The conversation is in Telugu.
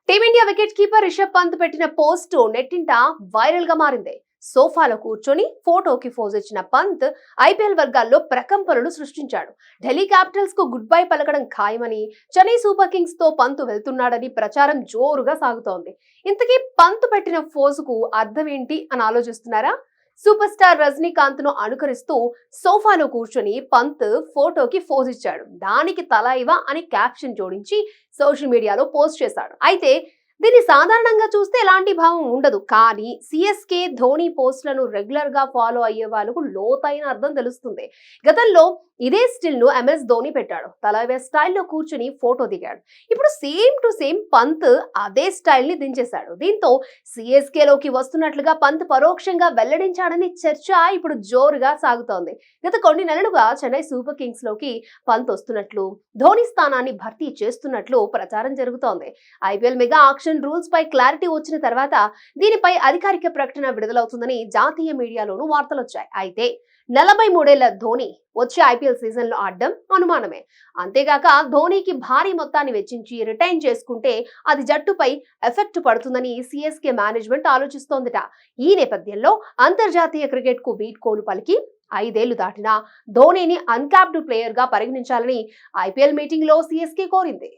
Team India wicket keeper Rishabh Pant పెట్టిన పోస్టు నెట్టింట వైరల్ గా మారింది. సోఫాలో కూర్చొని ఫోటోకి ఫోజ్ ఇచ్చిన పంత్ ఐపీఎల్ వర్గాల్లో ప్రకంపనలు సృష్టించాడు. ఢిల్లీ క్యాపిటల్స్ కు గుడ్ బై పలకడం ఖాయమని, చెన్నై సూపర్ కింగ్స్ తో పంత్ వెళ్తున్నాడని ప్రచారం జోరుగా సాగుతోంది. ఇంతకీ పంత్ పెట్టిన ఫోజుకు అర్థం ఏంటి అని ఆలోచిస్తున్నారా? సూపర్ స్టార్ రజనీకాంత్ ను అనుకరిస్తూ సోఫాలో కూర్చొని పంత్ ఫోటోకి ఫోజ్ ఇచ్చాడు. దానికి తల ఇవ అని క్యాప్షన్ జోడించి సోషల్ మీడియాలో పోస్ట్ చేశాడు. అయితే దీన్ని సాధారణంగా చూస్తే ఎలాంటి భావం ఉండదు. కానీ సిఎస్కే ధోని పోస్టులను రెగ్యులర్ గా ఫాలో అయ్యే వాళ్ళకు లోతైన అర్థం తెలుస్తుంది. గతంలో ఇదే స్టిల్ ను ఎంఎస్ ధోని పెట్టాడు. తలవే స్టైల్లో కూర్చుని ఫోటో దిగాడు. ఇప్పుడు సేమ్ టు సేమ్ పంత్ అదే స్టైల్ ని దించేశాడు. దీంతో సిఎస్కే లోకి వస్తున్నట్లుగా పంత్ పరోక్షంగా వెల్లడించాడని చర్చ ఇప్పుడు జోరుగా సాగుతోంది. గత కొన్ని నెలలుగా చెన్నై సూపర్ కింగ్స్ లోకి పంత్ వస్తున్నట్లు, ధోని స్థానాన్ని భర్తీ చేస్తున్నట్లు ప్రచారం జరుగుతోంది. ఐపీఎల్ మెగా ఆక్షన్ రూల్స్ పై క్లారిటీ వచ్చిన తర్వాత దీనిపై అధికారిక ప్రకటన విడుదలవుతుందని జాతీయ మీడియాలోనూ వార్తలొచ్చాయి. అయితే 43 ఏళ్ల ధోని వచ్చే ఐపీఎల్ సీజన్ లో ఆడడం అనుమానమే. అంతేగాక ధోనికి భారీ మొత్తాన్ని వెచ్చించి రిటైన్ చేసుకుంటే అది జట్టుపై ఎఫెక్ట్ పడుతుందని సిఎస్కే మేనేజ్మెంట్ ఆలోచిస్తోందట. ఈ నేపథ్యంలో అంతర్జాతీయ క్రికెట్ కు వీడ్కోలు పలికి 5 ఏళ్లు దాటినా ధోనిని అన్క్యాప్డ్ ప్లేయర్ గా పరిగణించాలని ఐపీఎల్ మీటింగ్ లో సిఎస్కే కోరింది.